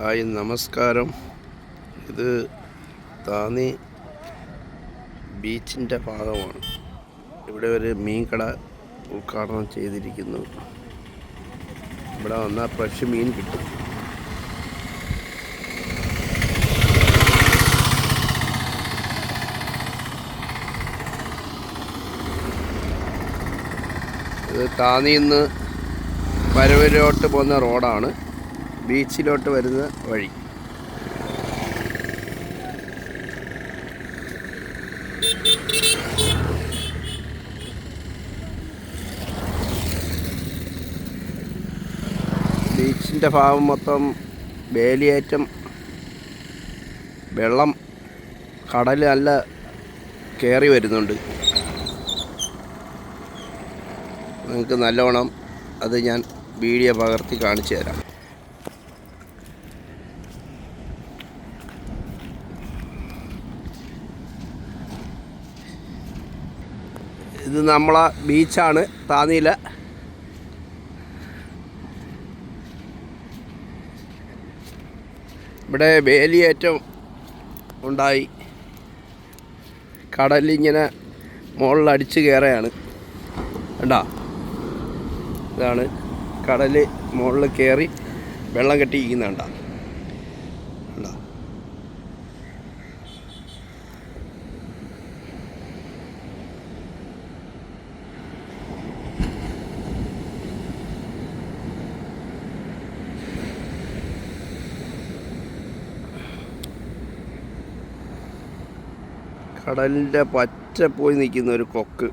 Hi നമസ്കാരം. ഇത് താന്നി ബീച്ചിൻ്റെ ഭാഗമാണ്. ഇവിടെ ഒരു മീൻ കട ഉദ്ഘാടനം ചെയ്തിരിക്കുന്നു. ഇവിടെ വന്നാൽ ഫ്രഷ് മീൻ കിട്ടും. ഇത് താന്നിയിൽ നിന്ന് പരവൂരോട്ട് പോകുന്ന റോഡാണ്. ബീച്ചിലോട്ട് വരുന്ന വഴി. ബീച്ചിൻ്റെ ഭാഗം മൊത്തം വേലിയേറ്റം, വെള്ളം കടൽ നല്ല കയറി വരുന്നുണ്ട്. നിങ്ങൾക്ക് നല്ലോണം അത് ഞാൻ വീഡിയോ പകർത്തി കാണിച്ചു തരാം. ഇത് നമ്മളെ ബീച്ചാണ് താന്നിയിലെ. ഇവിടെ വേലിയേറ്റം ഉണ്ടായി. കടലിങ്ങനെ മുകളിലടിച്ച് കയറുകയാണ്. കണ്ടോ? ഇതാണ് കടൽ മുകളിൽ കയറി വെള്ളം കെട്ടിയിരിക്കുന്നുണ്ടോ? കണ്ടോ? കടലിൻ്റെ പറ്റ പോയി നിൽക്കുന്ന ഒരു കൊക്ക്.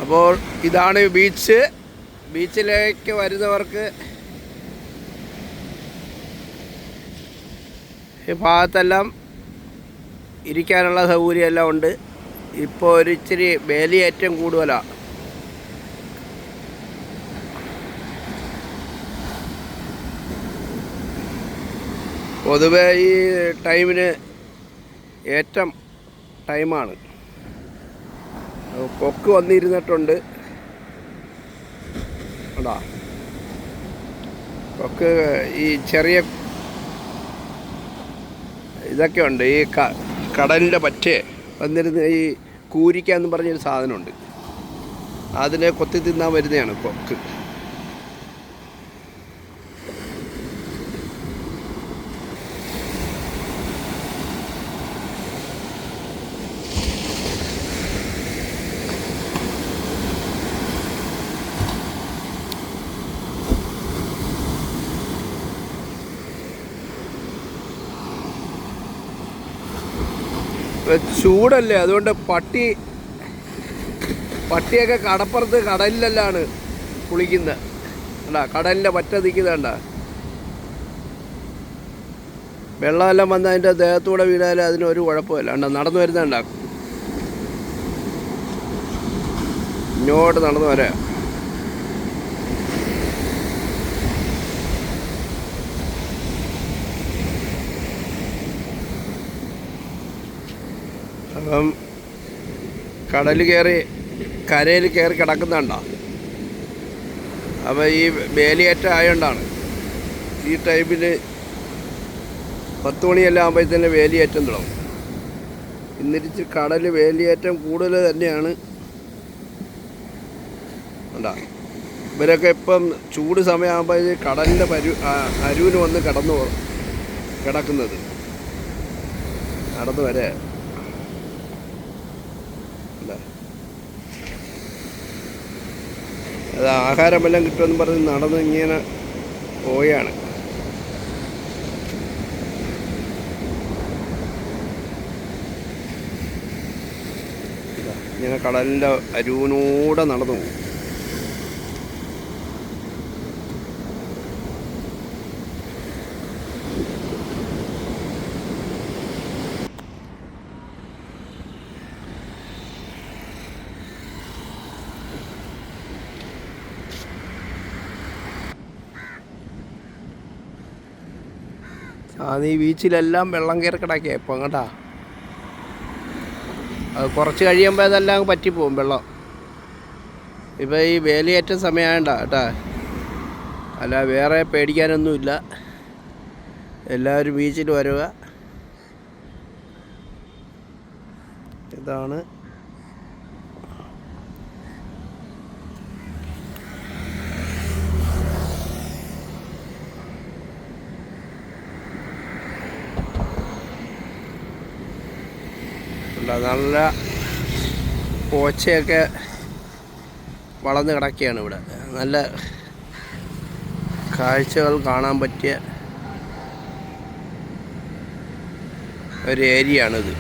അപ്പോൾ ഇതാണ് ബീച്ച്. ബീച്ചിലേക്ക് വരുന്നവർക്ക് ഈ ഭാഗത്തെല്ലാം ഇരിക്കാനുള്ള സൗകര്യമെല്ലാം ഉണ്ട്. ഇപ്പോൾ ഒരു ഇച്ചിരി വേലിയേറ്റം കൂടുതലാണ്. പൊതുവെ ഈ ടൈമിന് ഏറ്റം ടൈമാണ്. കൊക്ക് വന്നിരുന്നിട്ടുണ്ട്. അതാ കൊക്ക് ഈ ചെറിയ ഇതൊക്കെ ഉണ്ട്. ഈ കടലിൻ്റെ പറ്റേ വന്നിരുന്ന് ഈ കൂരിക്ക എന്ന് പറഞ്ഞൊരു സാധനമുണ്ട്. അതിനെ കൊത്തി തിന്നാൻ വരുന്നതാണ് കൊക്ക്. ചൂടല്ലേ, അതുകൊണ്ട് പട്ടിയൊക്കെ കടപ്പുറത്ത് കടലിലെല്ലാണ് കുളിക്കുന്നത്. അല്ല, കടലിൻ്റെ പറ്റ നിൽക്കുന്നുണ്ട. വെള്ളമെല്ലാം വന്ന് അതിൻ്റെ ദേഹത്തൂടെ വീണാലും അതിനൊരു കുഴപ്പമില്ല. അണ്ട നടന്നു വരുന്നുണ്ട, ഇങ്ങോട്ട് നടന്നു വരാം. അപ്പം കടൽ കയറി കരയിൽ കയറി കിടക്കുന്നുണ്ടോ? അപ്പോൾ ഈ വേലിയേറ്റം ആയതുകൊണ്ടാണ് ഈ ടൈമിൽ 10 മണിയെല്ലാം ആകുമ്പോഴത്തേന് വേലിയേറ്റം തുടങ്ങും. ഇന്നിരിച്ച് കടൽ വേലിയേറ്റം കൂടുതൽ തന്നെയാണ്. ഉണ്ടാ ഇവരൊക്കെ ഇപ്പം ചൂട് സമയമാകുമ്പോൾ കടലിൻ്റെ അരുവിന് വന്ന് കിടക്കുന്നത് നടന്നു വരെ. അത് ആഹാരമെല്ലാം കിട്ടുമെന്ന് പറഞ്ഞ് നടന്ന് ഇങ്ങനെ പോയാണ്. ഇങ്ങനെ കടലിൻ്റെ അരുവിനൂടെ നടന്നു പോകും. അത് ഈ ബീച്ചിലെല്ലാം വെള്ളം കയറി കിടക്കുക ഇപ്പം കേട്ടാ. അത് കുറച്ച് കഴിയുമ്പോൾ അതെല്ലാം പറ്റിപ്പോവും വെള്ളം. ഇപ്പം ഈ വേലിയേറ്റ സമയമായണ്ട കേട്ടാ. അല്ല വേറെ പേടിക്കാനൊന്നുമില്ല. എല്ലാവരും ബീച്ചിൽ വരിക. ഇതാണ് നല്ല പോച്ചയൊക്കെ വളർന്ന് കിടക്കുകയാണ് ഇവിടെ. നല്ല കാഴ്ചകൾ കാണാൻ പറ്റിയ ഒരു ഏരിയ ആണിത്.